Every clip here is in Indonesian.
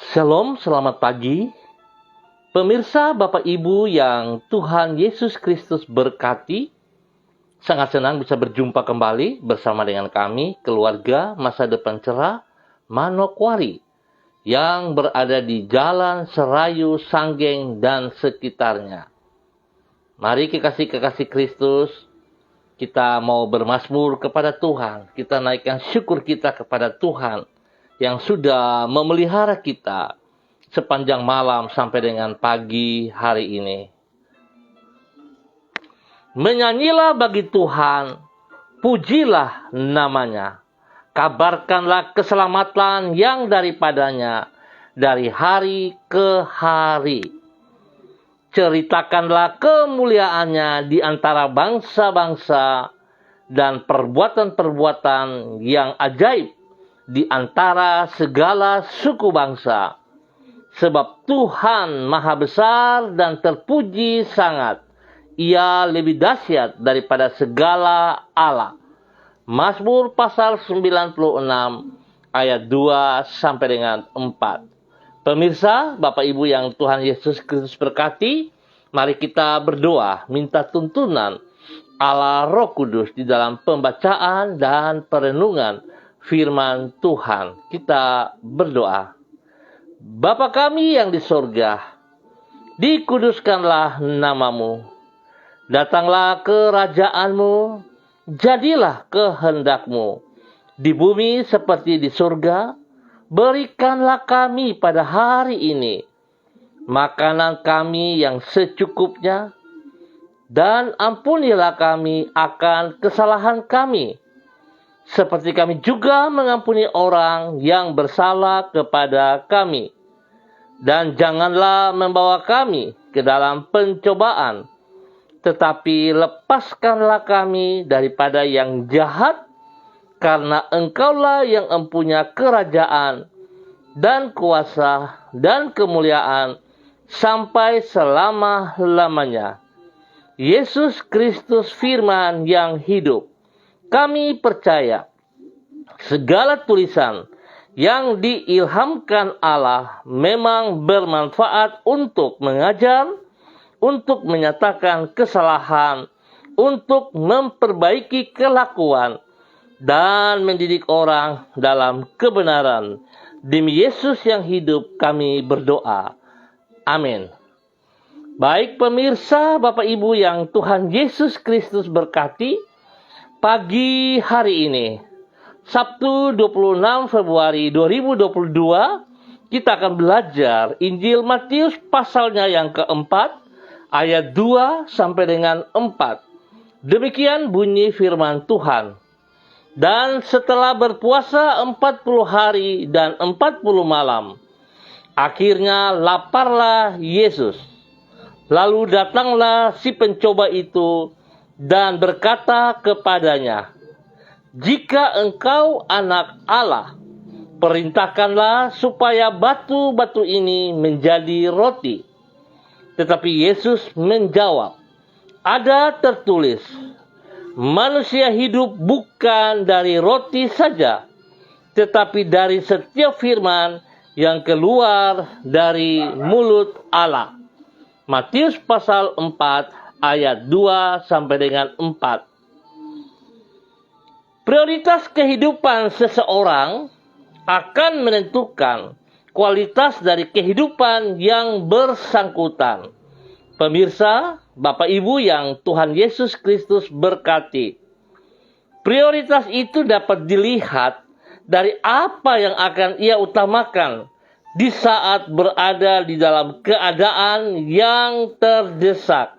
Shalom, selamat pagi. Pemirsa, Bapak Ibu yang Tuhan Yesus Kristus berkati, sangat senang bisa berjumpa kembali bersama dengan kami, keluarga Masa Depan Cerah Manokwari, yang berada di Jalan Serayu, Sanggeng, dan sekitarnya. Mari kekasih-kekasih Kristus, kita mau bermazmur kepada Tuhan, kita naikkan syukur kita kepada Tuhan, yang sudah memelihara kita sepanjang malam sampai dengan pagi hari ini. Menyanyilah bagi Tuhan, pujilah namanya. Kabarkanlah keselamatan yang daripadanya dari hari ke hari. Ceritakanlah kemuliaannya di antara bangsa-bangsa dan perbuatan-perbuatan yang ajaib di antara segala suku bangsa. Sebab Tuhan maha besar dan terpuji sangat. Ia lebih dahsyat daripada segala Allah. Mazmur pasal 96 ayat 2 sampai dengan 4. Pemirsa, Bapak Ibu yang Tuhan Yesus Kristus berkati, mari kita berdoa, minta tuntunan Allah Roh Kudus di dalam pembacaan dan perenungan firman Tuhan. Kita berdoa. Bapa kami yang di sorga, dikuduskanlah namamu. Datanglah kerajaanmu, jadilah kehendakmu. Di bumi seperti di sorga, berikanlah kami pada hari ini makanan kami yang secukupnya, dan ampunilah kami akan kesalahan kami, seperti kami juga mengampuni orang yang bersalah kepada kami. Dan janganlah membawa kami ke dalam pencobaan, tetapi lepaskanlah kami daripada yang jahat, karena Engkaulah yang empunya kerajaan dan kuasa dan kemuliaan sampai selama-lamanya. Yesus Kristus firman yang hidup. Kami percaya segala tulisan yang diilhamkan Allah memang bermanfaat untuk mengajar, untuk menyatakan kesalahan, untuk memperbaiki kelakuan, dan mendidik orang dalam kebenaran. Demi Yesus yang hidup kami berdoa. Amin. Baik pemirsa, Bapak Ibu yang Tuhan Yesus Kristus berkati, pagi hari ini, Sabtu 26 Februari 2022, kita akan belajar Injil Matius pasalnya yang keempat, ayat 2 sampai dengan 4. Demikian bunyi firman Tuhan. Dan setelah berpuasa 40 hari dan 40 malam, akhirnya laparlah Yesus. Lalu datanglah si pencoba itu dan berkata kepadanya, "Jika engkau anak Allah, perintahkanlah supaya batu-batu ini menjadi roti." Tetapi Yesus menjawab, "Ada tertulis, manusia hidup bukan dari roti saja, tetapi dari setiap firman yang keluar dari mulut Allah." Matius pasal 4 ayat 2 sampai dengan 4. Prioritas kehidupan seseorang akan menentukan kualitas dari kehidupan yang bersangkutan. Pemirsa, Bapak Ibu yang Tuhan Yesus Kristus berkati. Prioritas itu dapat dilihat dari apa yang akan ia utamakan di saat berada di dalam keadaan yang terdesak.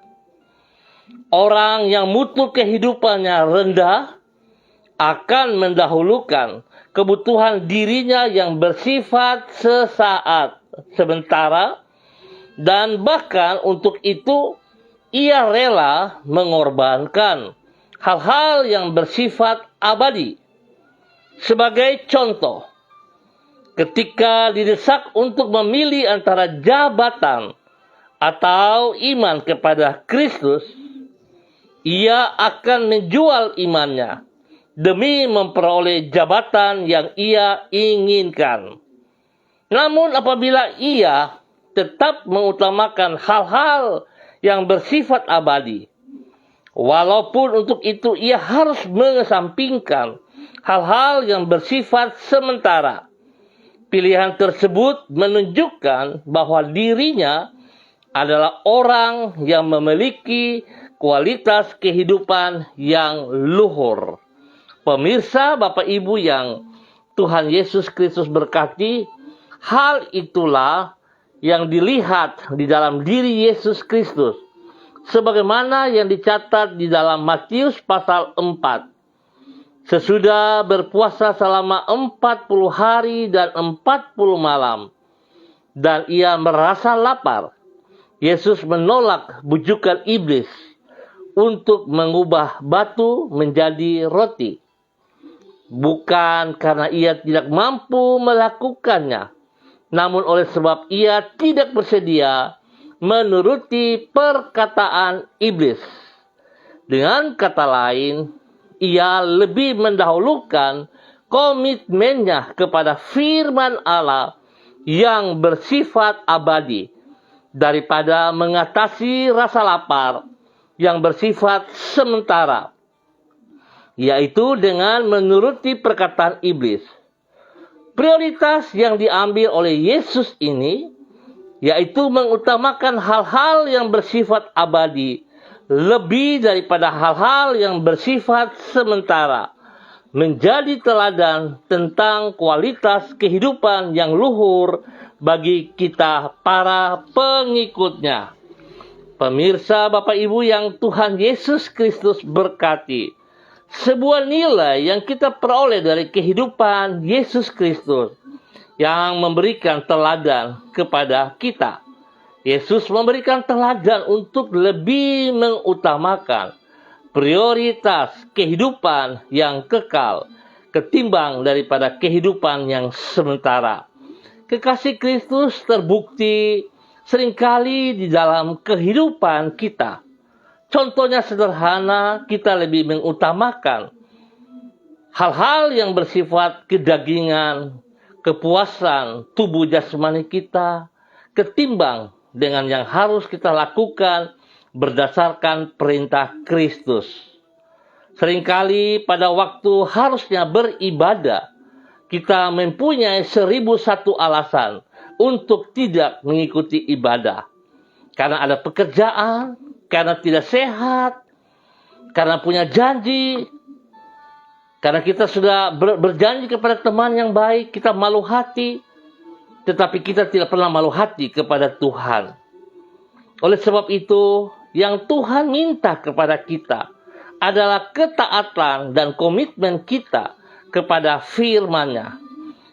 Orang yang mutu kehidupannya rendah akan mendahulukan kebutuhan dirinya yang bersifat sesaat, sementara, dan bahkan untuk itu ia rela mengorbankan hal-hal yang bersifat abadi. Sebagai contoh, ketika didesak untuk memilih antara jabatan atau iman kepada Kristus, ia akan menjual imannya demi memperoleh jabatan yang ia inginkan. Namun apabila ia tetap mengutamakan hal-hal yang bersifat abadi, walaupun untuk itu ia harus mengesampingkan hal-hal yang bersifat sementara, pilihan tersebut menunjukkan bahwa dirinya adalah orang yang memiliki kualitas kehidupan yang luhur. Pemirsa, Bapak Ibu yang Tuhan Yesus Kristus berkati, hal itulah yang dilihat di dalam diri Yesus Kristus, sebagaimana yang dicatat di dalam Matius pasal 4. Sesudah berpuasa selama 40 hari dan 40 malam, dan ia merasa lapar, Yesus menolak bujukan iblis untuk mengubah batu menjadi roti. Bukan karena ia tidak mampu melakukannya, namun oleh sebab ia tidak bersedia menuruti perkataan iblis. Dengan kata lain, ia lebih mendahulukan komitmennya kepada firman Allah yang bersifat abadi daripada mengatasi rasa lapar yang bersifat sementara, yaitu dengan menuruti perkataan iblis. Prioritas yang diambil oleh Yesus ini yaitu mengutamakan hal-hal yang bersifat abadi lebih daripada hal-hal yang bersifat sementara, menjadi teladan tentang kualitas kehidupan yang luhur bagi kita para pengikutnya. Pemirsa, Bapak Ibu yang Tuhan Yesus Kristus berkati, sebuah nilai yang kita peroleh dari kehidupan Yesus Kristus yang memberikan teladan kepada kita. Yesus memberikan teladan untuk lebih mengutamakan prioritas kehidupan yang kekal ketimbang daripada kehidupan yang sementara. Kekasih Kristus terbukti seringkali di dalam kehidupan kita. Contohnya sederhana, kita lebih mengutamakan hal-hal yang bersifat kedagingan, kepuasan tubuh jasmani kita, ketimbang dengan yang harus kita lakukan berdasarkan perintah Kristus. Seringkali pada waktu harusnya beribadah, kita mempunyai 1001 alasan untuk tidak mengikuti ibadah. Karena ada pekerjaan, karena tidak sehat, karena punya janji, karena kita sudah berjanji kepada teman yang baik, kita malu hati, tetapi kita tidak pernah malu hati kepada Tuhan. Oleh sebab itu, yang Tuhan minta kepada kita adalah ketaatan dan komitmen kita kepada firman-Nya.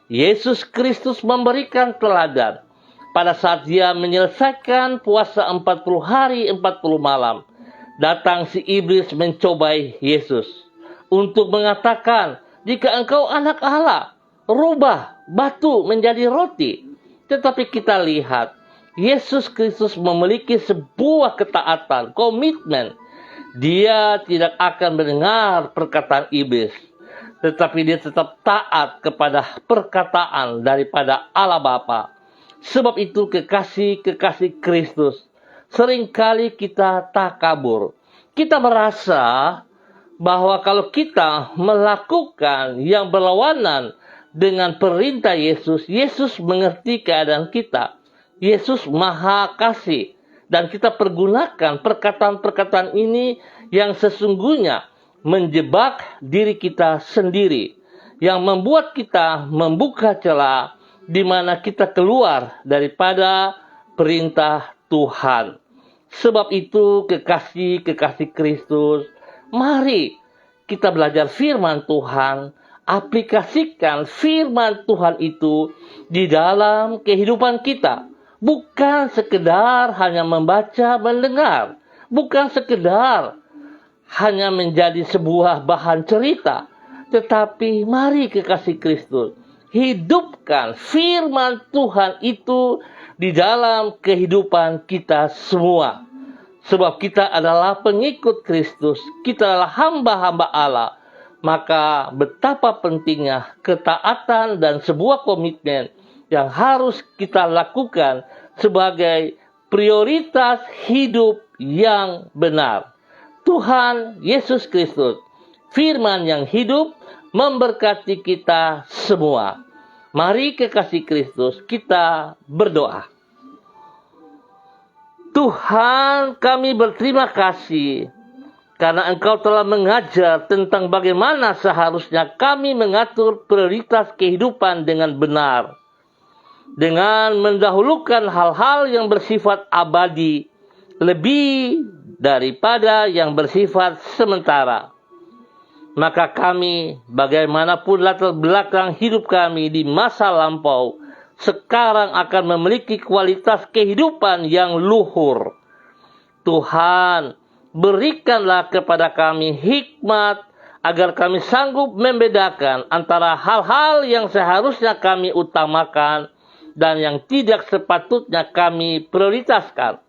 Yesus Kristus memberikan teladan pada saat dia menyelesaikan puasa 40 hari 40 malam. Datang si iblis mencobai Yesus untuk mengatakan, jika engkau anak Allah, rubah batu menjadi roti. Tetapi kita lihat, Yesus Kristus memiliki sebuah ketaatan, komitmen. Dia tidak akan mendengar perkataan iblis, tetapi dia tetap taat kepada perkataan daripada Allah Bapa. Sebab itu kekasih Kristus, seringkali kita takabur. Kita merasa bahwa kalau kita melakukan yang berlawanan dengan perintah Yesus, Yesus mengerti keadaan kita. Yesus Maha Kasih. Dan kita pergunakan perkataan-perkataan ini yang sesungguhnya menjebak diri kita sendiri, yang membuat kita membuka celah di mana kita keluar daripada perintah Tuhan. Sebab itu kekasih Kristus, mari kita belajar firman Tuhan, aplikasikan firman Tuhan itu di dalam kehidupan kita. Bukan sekedar hanya membaca, mendengar. Bukan sekedar hanya menjadi sebuah bahan cerita. Tetapi mari kekasih Kristus, hidupkan firman Tuhan itu di dalam kehidupan kita semua. Sebab kita adalah pengikut Kristus, kita adalah hamba-hamba Allah. Maka betapa pentingnya ketaatan dan sebuah komitmen yang harus kita lakukan sebagai prioritas hidup yang benar. Tuhan Yesus Kristus, firman yang hidup, memberkati kita semua. Mari kekasih Kristus, kita berdoa. Tuhan, kami berterima kasih karena Engkau telah mengajar tentang bagaimana seharusnya kami mengatur prioritas kehidupan dengan benar, dengan mendahulukan hal-hal yang bersifat abadi lebih daripada yang bersifat sementara. Maka kami, bagaimanapun latar belakang hidup kami di masa lampau, sekarang akan memiliki kualitas kehidupan yang luhur. Tuhan, berikanlah kepada kami hikmat agar kami sanggup membedakan antara hal-hal yang seharusnya kami utamakan dan yang tidak sepatutnya kami prioritaskan.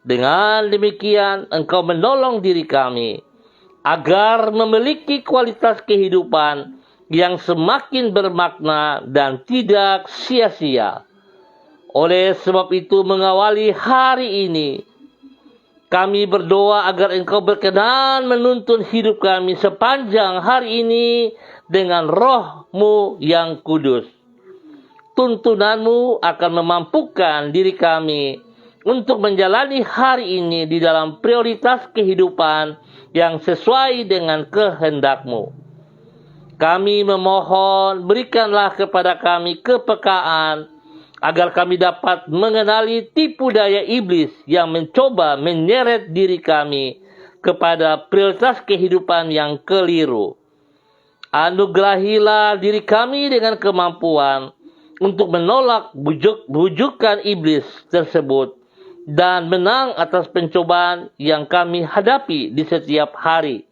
Dengan demikian, Engkau menolong diri kami agar memiliki kualitas kehidupan yang semakin bermakna dan tidak sia-sia. Oleh sebab itu, mengawali hari ini, kami berdoa agar Engkau berkenan menuntun hidup kami sepanjang hari ini dengan Roh-Mu yang kudus. Tuntunan-Mu akan memampukan diri kami untuk menjalani hari ini di dalam prioritas kehidupan yang sesuai dengan kehendak-Mu. Kami memohon, berikanlah kepada kami kepekaan agar kami dapat mengenali tipu daya iblis yang mencoba menyeret diri kami kepada prioritas kehidupan yang keliru. Anugerahilah diri kami dengan kemampuan untuk menolak bujukan iblis tersebut dan menang atas pencobaan yang kami hadapi di setiap hari.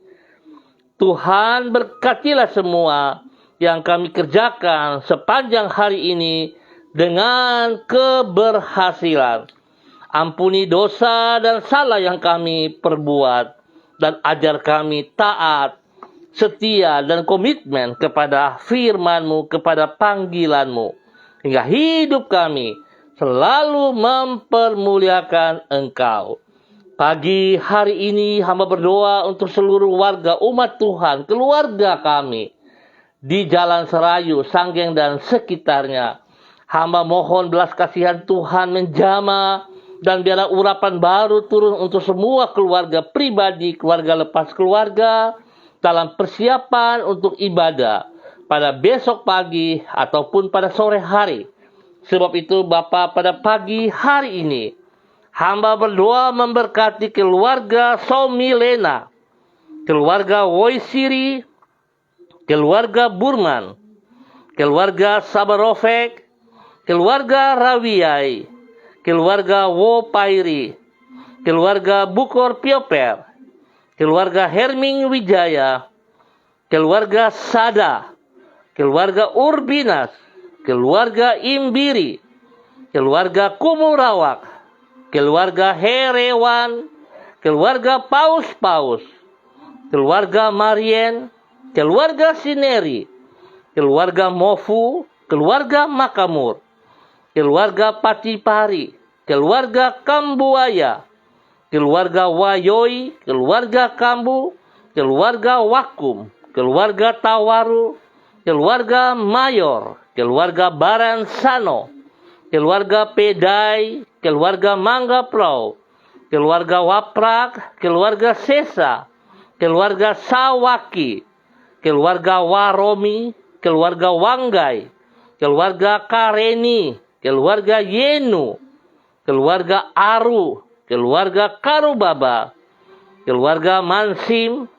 Tuhan, berkatilah semua yang kami kerjakan sepanjang hari ini dengan keberhasilan. Ampuni dosa dan salah yang kami perbuat, dan ajar kami taat, setia, dan komitmen kepada firman-Mu, kepada panggilan-Mu, hingga hidup kami selalu mempermuliakan Engkau. Pagi hari ini hamba berdoa untuk seluruh warga umat Tuhan, keluarga kami di Jalan Serayu, Sanggeng, dan sekitarnya. Hamba mohon belas kasihan Tuhan menjamah, dan biarlah urapan baru turun untuk semua keluarga pribadi, keluarga lepas keluarga, dalam persiapan untuk ibadah pada besok pagi ataupun pada sore hari. Sebab itu Bapa, pada pagi hari ini hamba berdoa memberkati keluarga Somilena, keluarga Woisiri, keluarga Burman, keluarga Sabarofek, keluarga Rawiai, keluarga Wopairi, keluarga Bukor Pioper, keluarga Herming Wijaya, keluarga Sada, keluarga Urbinas, keluarga Imbiri, keluarga Kumurawak, keluarga Herewan, keluarga Paus-Paus, keluarga Marien, keluarga Sineri, keluarga Mofu, keluarga Makamur, keluarga Patipari, keluarga Kambuaya, keluarga Wayoi, keluarga Kambu, keluarga Wakum, keluarga Tawaru, keluarga Mayor, keluarga Baransano, keluarga Pedai, keluarga Mangga Pro, keluarga Waprak, keluarga Sesa, keluarga Sawaki, keluarga Waromi, keluarga Wanggai, keluarga Kareni, keluarga Yenu, keluarga Aru, keluarga Karubaba, keluarga Mansim,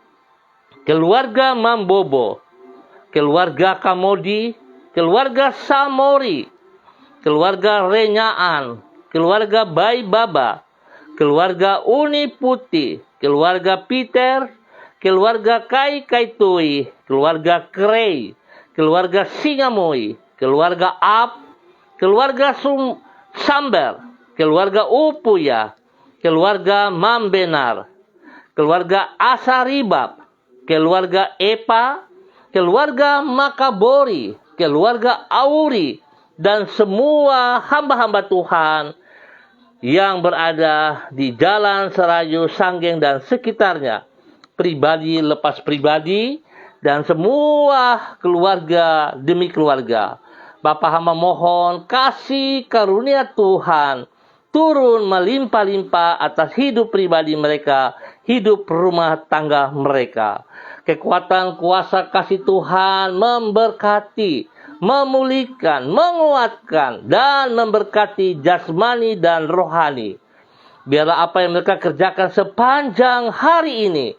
keluarga Mambobo, keluarga Kamodi, keluarga Samori, keluarga Renyaan, keluarga Baibaba, keluarga Uni Putih, keluarga Peter, keluarga Kai Kaitui, keluarga Krei, keluarga Singamoi, keluarga Ap, keluarga Samber, keluarga Upuya, keluarga Mambenar, keluarga Asaribab, keluarga Epa, keluarga Makabori, keluarga Auri, dan semua hamba-hamba Tuhan yang berada di Jalan Serayu, Sanggeng, dan sekitarnya, pribadi lepas pribadi, dan semua keluarga demi keluarga. Bapa hamba mohon kasih karunia Tuhan turun melimpah-limpah atas hidup pribadi mereka, hidup rumah tangga mereka. Kekuatan kuasa kasih Tuhan memberkati, memulihkan, menguatkan, dan memberkati jasmani dan rohani. Biarlah apa yang mereka kerjakan sepanjang hari ini,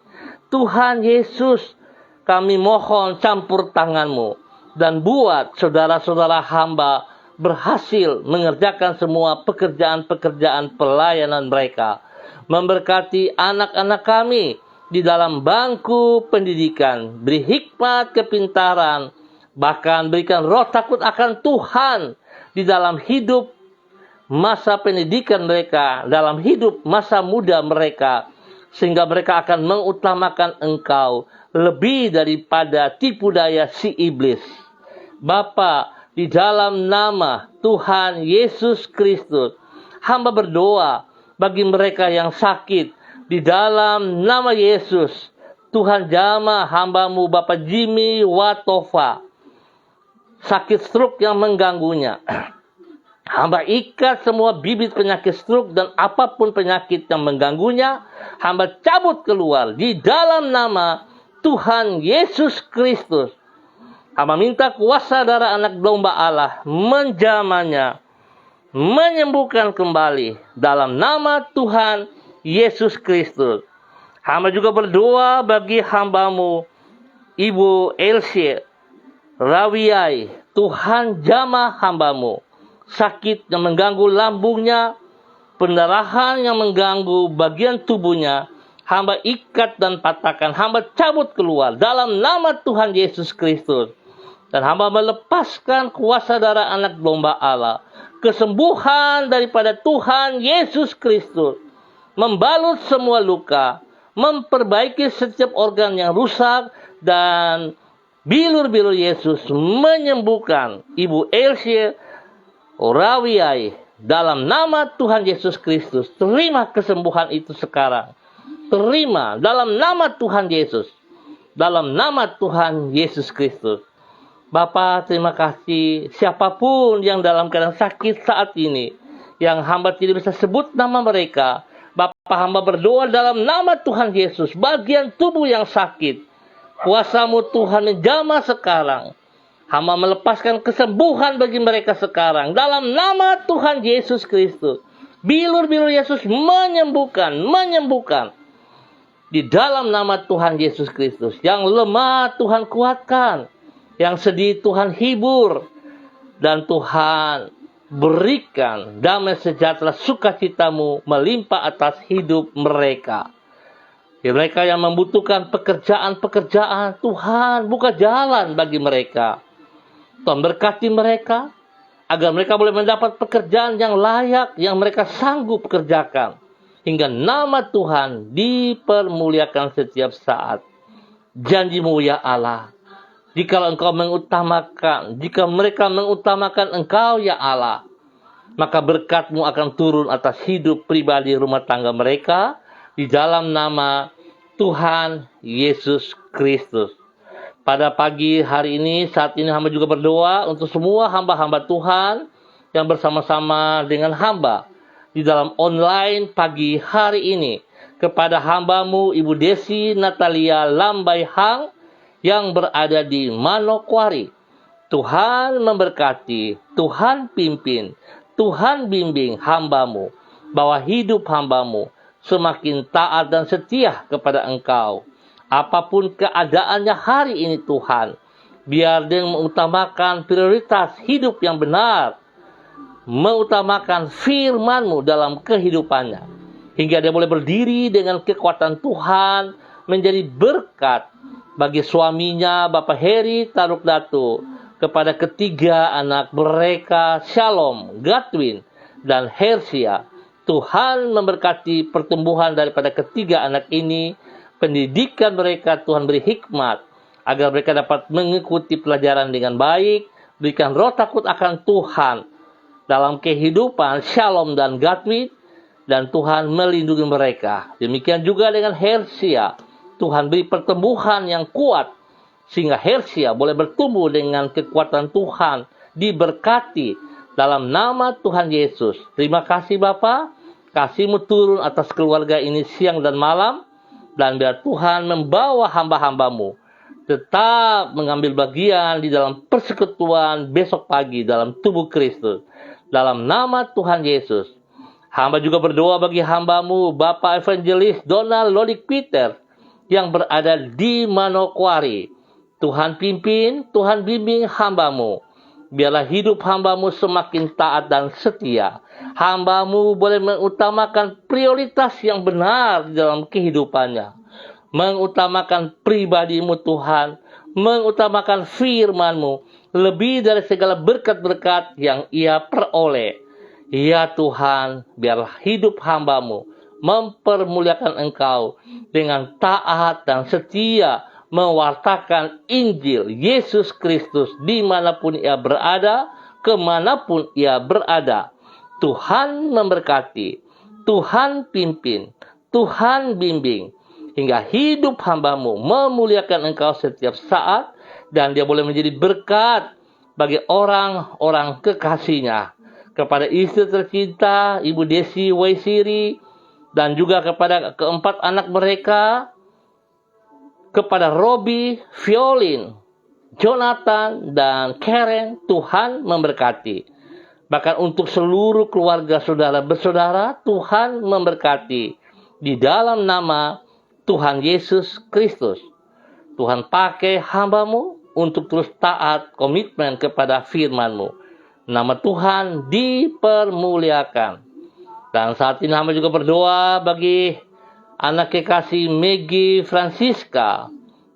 Tuhan Yesus, kami mohon campur tangan-Mu, dan buat saudara-saudara hamba berhasil mengerjakan semua pekerjaan-pekerjaan pelayanan mereka. Memberkati anak-anak kami di dalam bangku pendidikan, beri hikmat kepintaran, bahkan berikan roh takut akan Tuhan di dalam hidup masa pendidikan mereka, dalam hidup masa muda mereka, sehingga mereka akan mengutamakan Engkau lebih daripada tipu daya si iblis. Bapa, di dalam nama Tuhan Yesus Kristus, hamba berdoa bagi mereka yang sakit. Di dalam nama Yesus, Tuhan jamah hamba-Mu Bapak Jimmy Watofa, sakit stroke yang mengganggunya. Hamba ikat semua bibit penyakit stroke dan apapun penyakit yang mengganggunya, hamba cabut keluar di dalam nama Tuhan Yesus Kristus. Hamba minta kuasa darah anak domba Allah menjamahnya, menyembuhkan kembali dalam nama Tuhan Yesus Kristus. Hamba juga berdoa bagi hamba-Mu Ibu Elsie Rawiai. Tuhan jamah hamba-Mu, sakit yang mengganggu lambungnya, pendarahan yang mengganggu bagian tubuhnya, hamba ikat dan patahkan, hamba cabut keluar dalam nama Tuhan Yesus Kristus. Dan hamba melepaskan kuasa darah anak domba Allah, kesembuhan daripada Tuhan Yesus Kristus, membalut semua luka, memperbaiki setiap organ yang rusak, dan bilur-bilur Yesus menyembuhkan Ibu Elsie Rawiai dalam nama Tuhan Yesus Kristus. Terima kesembuhan itu sekarang. Terima dalam nama Tuhan Yesus. Dalam nama Tuhan Yesus Kristus. Bapa, terima kasih. Siapapun yang dalam keadaan sakit saat ini, yang hamba tidak bisa sebut nama mereka, Bapa, hamba berdoa dalam nama Tuhan Yesus, bagian tubuh yang sakit, kuasa-Mu Tuhan menjamah sekarang. Hamba melepaskan kesembuhan bagi mereka sekarang dalam nama Tuhan Yesus Kristus. Bilur-bilur Yesus menyembuhkan. Di dalam nama Tuhan Yesus Kristus. Yang lemah Tuhan kuatkan, yang sedih Tuhan hibur, dan Tuhan berikan damai sejahtera sukacita-Mu melimpah atas hidup mereka. Mereka yang membutuhkan pekerjaan-pekerjaan, Tuhan buka jalan bagi mereka. Tuhan berkati mereka, agar mereka boleh mendapat pekerjaan yang layak, yang mereka sanggup kerjakan. Hingga nama Tuhan dipermuliakan setiap saat. Janji-Mu ya Allah, jika mereka mengutamakan Engkau ya Allah, maka berkat-Mu akan turun atas hidup pribadi rumah tangga mereka, di dalam nama Tuhan Yesus Kristus. Pada pagi hari ini, saat ini hamba juga berdoa untuk semua hamba-hamba Tuhan yang bersama-sama dengan hamba di dalam online pagi hari ini. Kepada hamba-Mu Ibu Desi Natalia Lambai Hang yang berada di Manokwari. Tuhan memberkati, Tuhan pimpin, Tuhan bimbing hamba-Mu, bahwa hidup hamba-Mu semakin taat dan setia kepada Engkau. Apapun keadaannya hari ini Tuhan, biar dia mengutamakan prioritas hidup yang benar, mengutamakan firman-Mu dalam kehidupannya, hingga dia boleh berdiri dengan kekuatan Tuhan, menjadi berkat bagi suaminya Bapak Heri Taruk Datu, kepada ketiga anak mereka Shalom, Godwin, dan Hersia. Tuhan memberkati pertumbuhan daripada ketiga anak ini, pendidikan mereka Tuhan beri hikmat, agar mereka dapat mengikuti pelajaran dengan baik, Berikan roh takut akan Tuhan dalam kehidupan Shalom dan Gatwin, dan Tuhan melindungi mereka. Demikian juga dengan Hersia. Tuhan beri pertumbuhan yang kuat sehingga Hersia boleh bertumbuh dengan kekuatan Tuhan, diberkati dalam nama Tuhan Yesus. Terima kasih Bapa, kasih-Mu turun atas keluarga ini siang dan malam, dan biar Tuhan membawa hamba-hamba-Mu tetap mengambil bagian di dalam persekutuan besok pagi dalam tubuh Kristus. Dalam nama Tuhan Yesus. Hamba juga berdoa bagi hamba-Mu, Bapak Evangelis Donald Lodik Peter, yang berada di Manokwari. Tuhan pimpin, Tuhan bimbing hamba-Mu. Biarlah hidup hamba-Mu semakin taat dan setia. Hamba-Mu boleh mengutamakan prioritas yang benar di dalam kehidupannya. Mengutamakan pribadi-Mu Tuhan, mengutamakan firman-Mu, lebih dari segala berkat-berkat yang ia peroleh. Ya Tuhan, biarlah hidup hamba-Mu mempermuliakan Engkau dengan taat dan setia mewartakan Injil Yesus Kristus dimanapun ia berada, kemanapun ia berada. Tuhan memberkati, Tuhan pimpin, Tuhan bimbing, hingga hidup hamba-Mu memuliakan Engkau setiap saat, dan dia boleh menjadi berkat bagi orang-orang kekasihnya. Kepada istri tercinta, Ibu Desi Waisiri, dan juga kepada keempat anak mereka, kepada Robi, Violin, Jonathan, dan Karen, Tuhan memberkati. Bahkan untuk seluruh keluarga saudara bersaudara, Tuhan memberkati. Di dalam nama Tuhan Yesus Kristus. Tuhan pakai hamba-Mu untuk terus taat, komitmen kepada firman-Mu. Nama Tuhan dipermuliakan. Dan saat ini hamba juga berdoa bagi anak kekasih Maggie Francisca.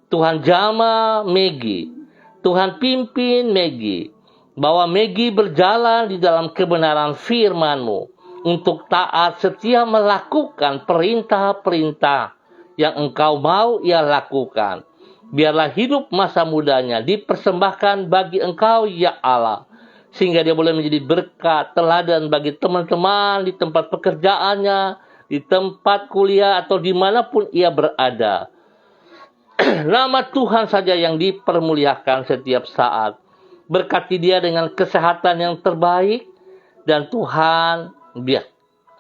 Tuhan jama Maggie. Tuhan pimpin Maggie. Bahwa Maggie berjalan di dalam kebenaran firman-Mu. Untuk taat setia melakukan perintah-perintah yang Engkau mau ia lakukan. Biarlah hidup masa mudanya dipersembahkan bagi Engkau ya Allah. Sehingga dia boleh menjadi berkat, teladan bagi teman-teman di tempat pekerjaannya, di tempat kuliah, atau dimanapun ia berada. Nama Tuhan saja yang dipermuliakan setiap saat. Berkati dia dengan kesehatan yang terbaik, dan Tuhan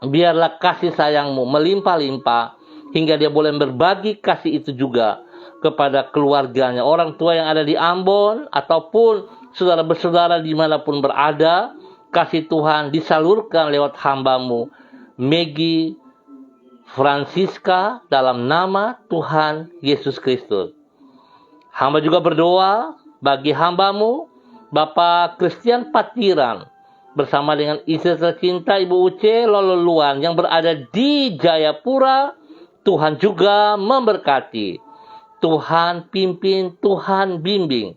biarlah kasih sayang-Mu melimpah-limpah, hingga dia boleh berbagi kasih itu juga kepada keluarganya, orang tua yang ada di Ambon, ataupun saudara bersaudara dimanapun berada. Kasih Tuhan disalurkan lewat hamba-Mu Maggie Francisca dalam nama Tuhan Yesus Kristus. Hamba juga berdoa bagi hamba-Mu Bapak Christian Patiran bersama dengan istri tercinta Ibu Uce Lololuan yang berada di Jayapura. Tuhan juga memberkati. Tuhan pimpin, Tuhan bimbing.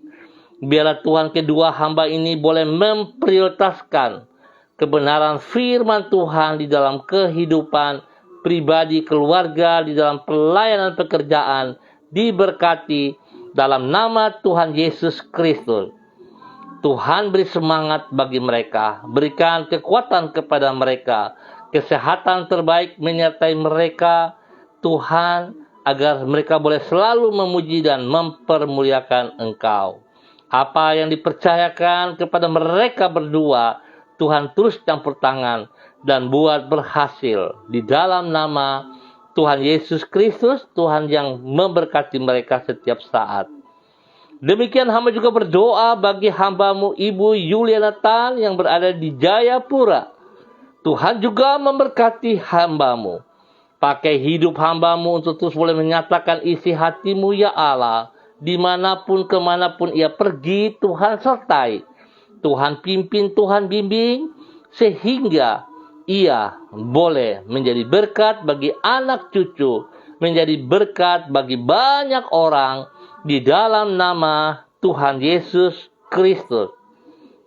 Biarlah Tuhan kedua hamba ini boleh memprioritaskan kebenaran firman Tuhan di dalam kehidupan pribadi, keluarga, di dalam pelayanan pekerjaan, diberkati dalam nama Tuhan Yesus Kristus. Tuhan beri semangat bagi mereka, berikan kekuatan kepada mereka, kesehatan terbaik menyertai mereka, Tuhan, agar mereka boleh selalu memuji dan mempermuliakan Engkau. Apa yang dipercayakan kepada mereka berdua, Tuhan terus campur tangan dan buat berhasil. Di dalam nama Tuhan Yesus Kristus, Tuhan yang memberkati mereka setiap saat. Demikian hamba juga berdoa bagi hamba-Mu Ibu Yuliana Tan yang berada di Jayapura. Tuhan juga memberkati hamba-Mu. Pakai hidup hamba-Mu untuk terus boleh menyatakan isi hati-Mu ya Allah. Dimanapun kemanapun ia pergi, Tuhan sertai. Tuhan pimpin, Tuhan bimbing, sehingga ia boleh menjadi berkat bagi anak cucu, menjadi berkat bagi banyak orang di dalam nama Tuhan Yesus Kristus.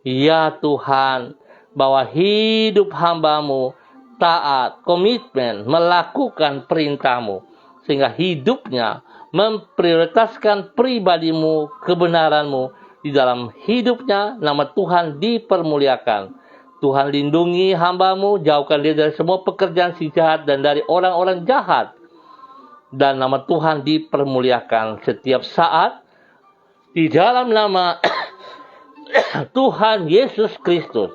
Ya Tuhan, bahwa hidup hamba-Mu taat, komitmen, melakukan perintah-Mu, sehingga hidupnya memprioritaskan pribadi-Mu, kebenaran-Mu, di dalam hidupnya, nama Tuhan dipermuliakan. Tuhan lindungi hamba-Mu, jauhkan dia dari semua pekerjaan si jahat dan dari orang-orang jahat. Dan nama Tuhan dipermuliakan setiap saat di dalam nama Tuhan Yesus Kristus.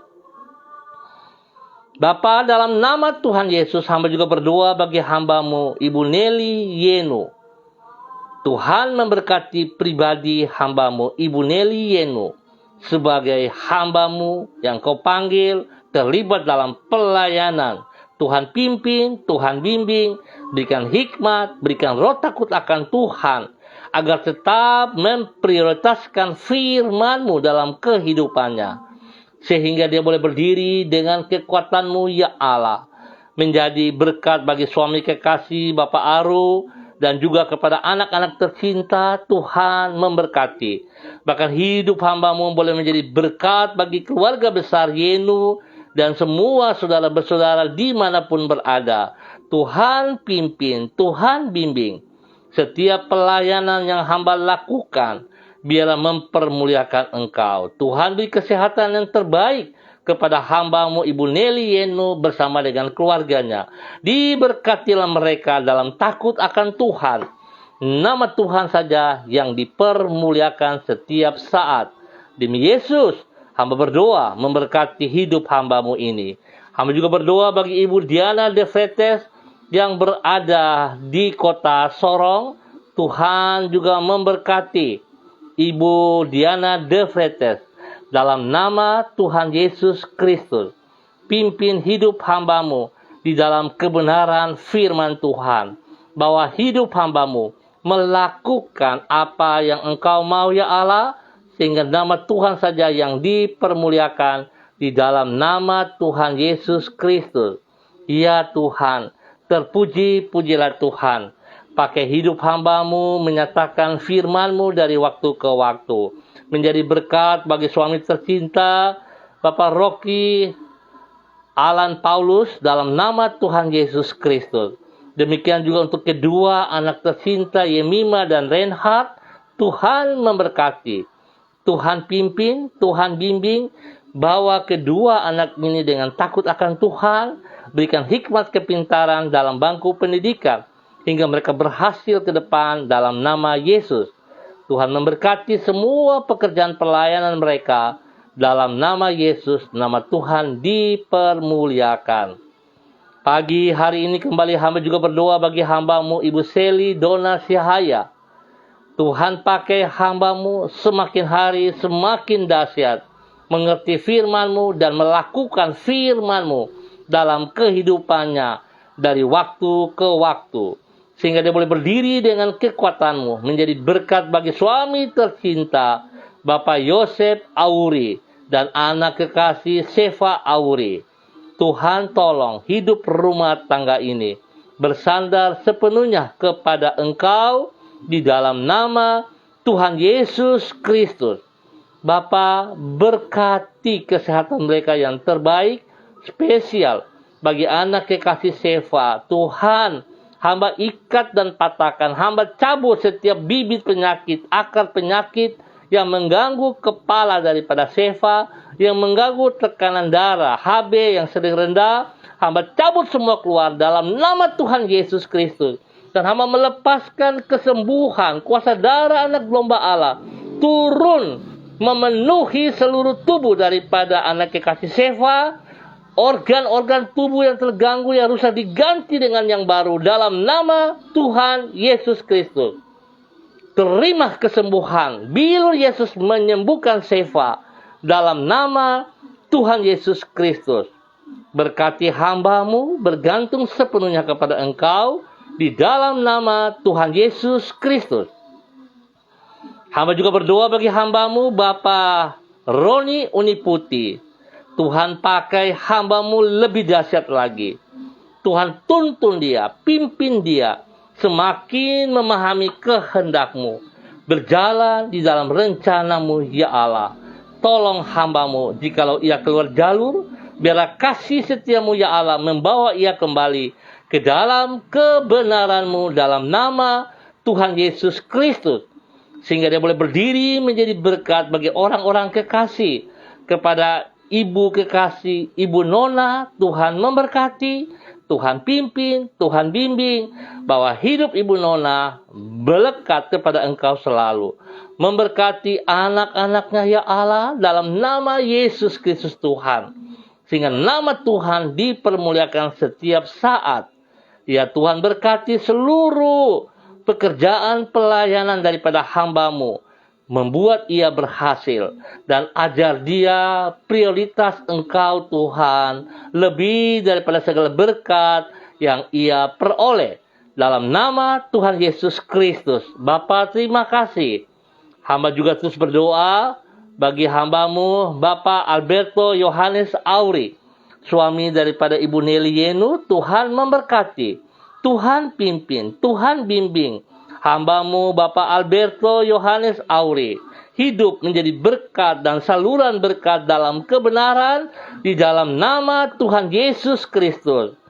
Bapa, dalam nama Tuhan Yesus, hamba juga berdoa bagi hamba-Mu, Ibu Nelly Yenu. Tuhan memberkati pribadi hamba-Mu, Ibu Nelly Yenu, sebagai hamba-Mu yang Kau panggil terlibat dalam pelayanan. Tuhan pimpin, Tuhan bimbing, berikan hikmat, berikan roh takut akan Tuhan, agar tetap memprioritaskan firman-Mu dalam kehidupannya, sehingga dia boleh berdiri dengan kekuatan-Mu, ya Allah, menjadi berkat bagi suami kekasih Bapak Aru, dan juga kepada anak-anak tercinta. Tuhan memberkati. Bahkan hidup hamba-Mu boleh menjadi berkat bagi keluarga besar Yenu dan semua saudara-bersaudara dimanapun berada. Tuhan pimpin, Tuhan bimbing setiap pelayanan yang hamba lakukan, biarlah mempermuliakan Engkau. Tuhan beri kesehatan yang terbaik kepada hamba-Mu Ibu Nelly Yenu bersama dengan keluarganya. Diberkatilah mereka dalam takut akan Tuhan. Nama Tuhan saja yang dipermuliakan setiap saat. Demi Yesus, hamba berdoa memberkati hidup hamba-Mu ini. Hamba juga berdoa bagi Ibu Diana De Vretes yang berada di kota Sorong. Tuhan juga memberkati Ibu Diana De Vretes. Dalam nama Tuhan Yesus Kristus, pimpin hidup hamba-Mu di dalam kebenaran firman Tuhan, bahwa hidup hamba-Mu melakukan apa yang Engkau mau, ya Allah, sehingga nama Tuhan saja yang dipermuliakan di dalam nama Tuhan Yesus Kristus. Ya Tuhan, terpuji-pujilah Tuhan. Pakai hidup hamba-Mu menyatakan firman-Mu dari waktu ke waktu, menjadi berkat bagi suami tercinta Bapak Rocky Alan Paulus dalam nama Tuhan Yesus Kristus. Demikian juga untuk kedua anak tercinta Yemima dan Reinhard. Tuhan memberkati, Tuhan pimpin, Tuhan bimbing, bawa kedua anak ini dengan takut akan Tuhan, berikan hikmat kepintaran dalam bangku pendidikan, hingga mereka berhasil ke depan dalam nama Yesus. Tuhan memberkati semua pekerjaan pelayanan mereka dalam nama Yesus. Nama Tuhan dipermuliakan. Pagi hari ini kembali hamba juga berdoa bagi hamba-Mu Ibu Seli Dona Syahaya. Tuhan pakai hamba-Mu semakin hari semakin dahsyat, mengerti firman-Mu dan melakukan firman-Mu dalam kehidupannya dari waktu ke waktu, sehingga dia boleh berdiri dengan kekuatan-Mu, menjadi berkat bagi suami tercinta Bapak Yosef Auri dan anak kekasih Seva Auri. Tuhan tolong hidup rumah tangga ini bersandar sepenuhnya kepada Engkau di dalam nama Tuhan Yesus Kristus. Bapa, berkati kesehatan mereka yang terbaik, spesial bagi anak kekasih Seva. Tuhan, hamba ikat dan patahkan, hamba cabut setiap bibit penyakit, akar penyakit yang mengganggu kepala daripada Seva, yang mengganggu tekanan darah, HB yang sering rendah. Hamba cabut semua keluar dalam nama Tuhan Yesus Kristus. Dan hamba melepaskan kesembuhan, kuasa darah anak domba Allah turun memenuhi seluruh tubuh daripada anak kekasih Seva. Organ-organ tubuh yang terganggu, yang rusak, diganti dengan yang baru dalam nama Tuhan Yesus Kristus. Terima kesembuhan. Bila Yesus menyembuhkan Seva dalam nama Tuhan Yesus Kristus. Berkati hamba-Mu bergantung sepenuhnya kepada Engkau di dalam nama Tuhan Yesus Kristus. Hamba juga berdoa bagi hamba-Mu Bapak Roni Uniputi. Tuhan pakai hamba-Mu lebih dahsyat lagi. Tuhan tuntun dia, pimpin dia, semakin memahami kehendak-Mu, berjalan di dalam rencana-Mu, ya Allah. Tolong hamba-Mu, jikalau ia keluar jalur, biarlah kasih setia-Mu, ya Allah, membawa ia kembali ke dalam kebenaran-Mu dalam nama Tuhan Yesus Kristus. sehingga dia boleh berdiri menjadi berkat bagi orang-orang kekasih. Kepada ibu kekasih, Ibu Nona, Tuhan memberkati, Tuhan pimpin, Tuhan bimbing, bahwa hidup Ibu Nona melekat kepada Engkau selalu. Memberkati anak-anaknya ya Allah dalam nama Yesus Kristus Tuhan. Sehingga nama Tuhan dipermuliakan setiap saat. Ya Tuhan, berkati seluruh pekerjaan pelayanan daripada hamba-Mu, membuat ia berhasil, dan ajar dia prioritas Engkau Tuhan, lebih daripada segala berkat yang ia peroleh. Dalam nama Tuhan Yesus Kristus. Bapa, terima kasih. Hamba juga terus berdoa bagi hamba-Mu, Bapak Alberto Yohanes Auri, suami daripada Ibu Nelly Yenu. Tuhan memberkati, Tuhan pimpin, Tuhan bimbing hamba-Mu Bapak Alberto Yohanes Auri, hidup menjadi berkat dan saluran berkat dalam kebenaran di dalam nama Tuhan Yesus Kristus.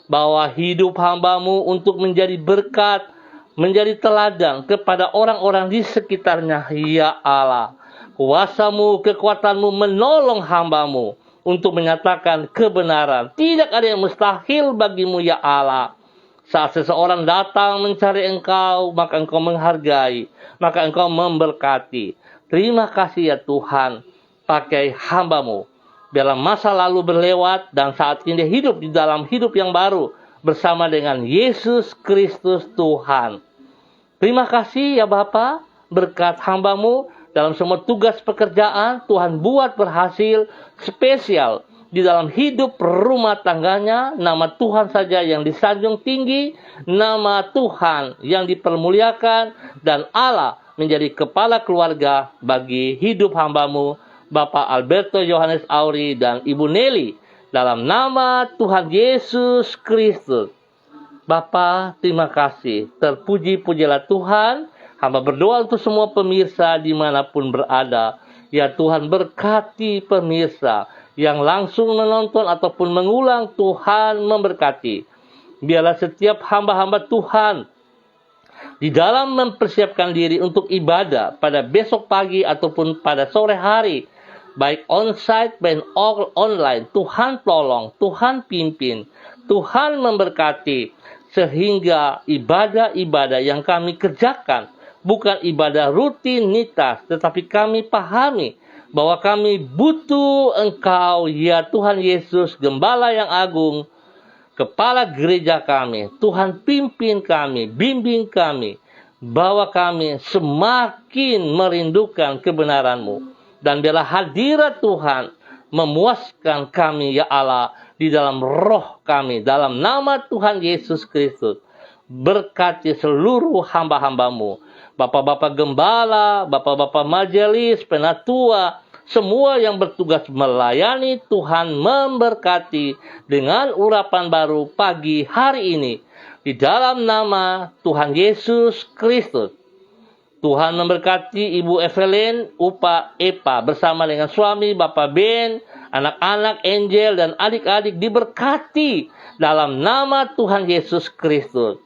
Bahwa hidup hamba-Mu untuk menjadi berkat, menjadi teladan kepada orang-orang di sekitarnya. Ya Allah, kuasa-Mu, kekuatan-Mu menolong hamba-Mu untuk menyatakan kebenaran. Tidak ada yang mustahil bagi-Mu ya Allah. Saat seseorang datang mencari Engkau, maka Engkau menghargai, maka Engkau memberkati. Terima kasih ya Tuhan, pakai hamba-Mu. Biarlah masa lalu berlewat dan saat ini dia hidup di dalam hidup yang baru bersama dengan Yesus Kristus Tuhan. Terima kasih ya Bapa, berkat hamba-Mu dalam semua tugas pekerjaan, Tuhan buat berhasil spesial di dalam hidup rumah tangganya. Nama Tuhan saja yang disanjung tinggi, nama Tuhan yang dipermuliakan, dan Allah menjadi kepala keluarga bagi hidup hamba-Mu Bapak Alberto Yohanes Auri dan Ibu Nelly, dalam nama Tuhan Yesus Kristus. Bapa, terima kasih. Terpuji-pujilah Tuhan. Hamba berdoa untuk semua pemirsa dimanapun berada. Ya Tuhan, berkati pemirsa yang langsung menonton ataupun mengulang. Tuhan memberkati. Biarlah setiap hamba-hamba Tuhan di dalam mempersiapkan diri untuk ibadah pada besok pagi ataupun pada sore hari, baik onsite maupun online, Tuhan tolong, Tuhan pimpin, Tuhan memberkati, sehingga ibadah-ibadah yang kami kerjakan bukan ibadah rutinitas, tetapi kami pahami bahwa kami butuh Engkau, ya Tuhan Yesus, Gembala yang agung, Kepala gereja kami. Tuhan pimpin kami, bimbing kami, bahwa kami semakin merindukan kebenaran-Mu. Dan biarlah hadirat Tuhan memuaskan kami ya Allah di dalam roh kami. Dalam nama Tuhan Yesus Kristus, berkati seluruh hamba-hamba-Mu. Bapak-bapak gembala, bapak-bapak majelis, penatua, semua yang bertugas melayani, Tuhan memberkati dengan urapan baru pagi hari ini. Di dalam nama Tuhan Yesus Kristus. Tuhan memberkati Ibu Evelyn Upa Epa bersama dengan suami Bapak Ben, anak-anak Angel dan adik-adik diberkati dalam nama Tuhan Yesus Kristus.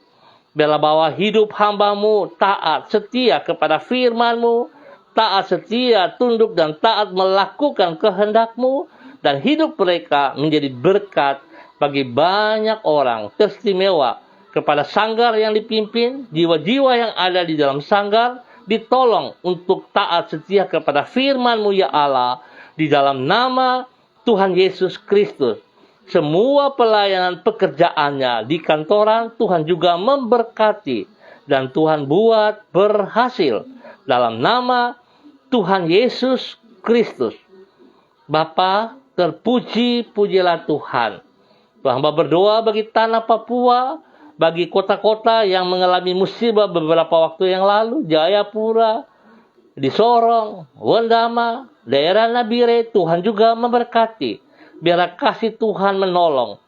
Biarlah bahwa hidup hamba-Mu taat setia kepada firman-Mu, taat setia, tunduk dan taat melakukan kehendak-Mu, dan hidup mereka menjadi berkat bagi banyak orang, teristimewa kepada sanggar yang dipimpin, jiwa-jiwa yang ada di dalam sanggar ditolong untuk taat setia kepada firman-Mu ya Allah, di dalam nama Tuhan Yesus Kristus. Semua pelayanan pekerjaannya di kantoran Tuhan juga memberkati, dan Tuhan buat berhasil dalam nama Tuhan Yesus Kristus. Bapa, terpuji-pujilah Tuhan. Hamba berdoa bagi tanah Papua, bagi kota-kota yang mengalami musibah beberapa waktu yang lalu, Jayapura, di Sorong, Wondama, daerah Nabire, Tuhan juga memberkati. Biarlah kasih Tuhan menolong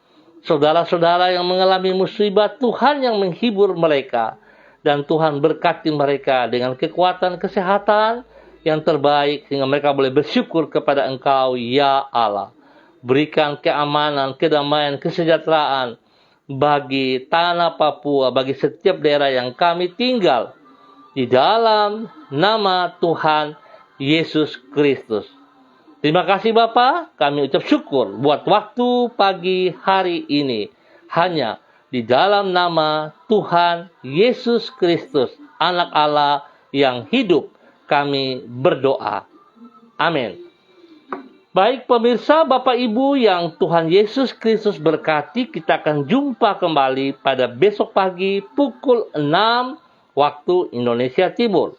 saudara-saudara yang mengalami musibah, Tuhan yang menghibur mereka, dan Tuhan berkati mereka dengan kekuatan kesehatan yang terbaik, sehingga mereka boleh bersyukur kepada Engkau ya Allah. Berikan keamanan, kedamaian, kesejahteraan bagi tanah Papua, bagi setiap daerah yang kami tinggal. di dalam nama Tuhan Yesus Kristus. Terima kasih Bapa, kami ucap syukur buat waktu pagi hari ini. Hanya di dalam nama Tuhan Yesus Kristus, Anak Allah yang hidup, kami berdoa. Amin. Baik pemirsa, Bapak Ibu yang Tuhan Yesus Kristus berkati, kita akan jumpa kembali pada besok pagi pukul 6 waktu Indonesia Timur.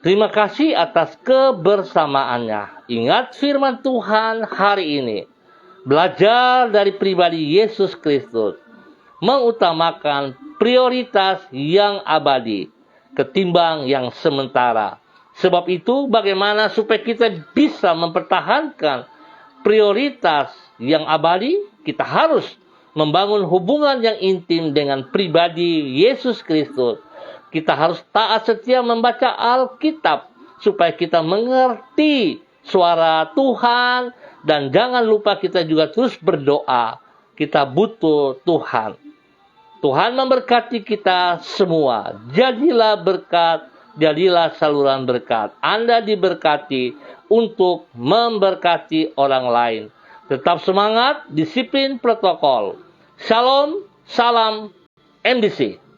Terima kasih atas kebersamaannya. Ingat firman Tuhan hari ini. Belajar dari pribadi Yesus Kristus. Mengutamakan prioritas yang abadi ketimbang yang sementara. Sebab itu bagaimana supaya kita bisa mempertahankan prioritas yang abadi? Kita harus membangun hubungan yang intim dengan pribadi Yesus Kristus. Kita harus taat setia membaca Alkitab supaya kita mengerti suara Tuhan, dan jangan lupa kita juga terus berdoa. Kita butuh Tuhan. Tuhan memberkati kita semua. Jadilah berkat, jadilah saluran berkat. Anda diberkati untuk memberkati orang lain. Tetap semangat, disiplin protokol. Shalom, salam MBC.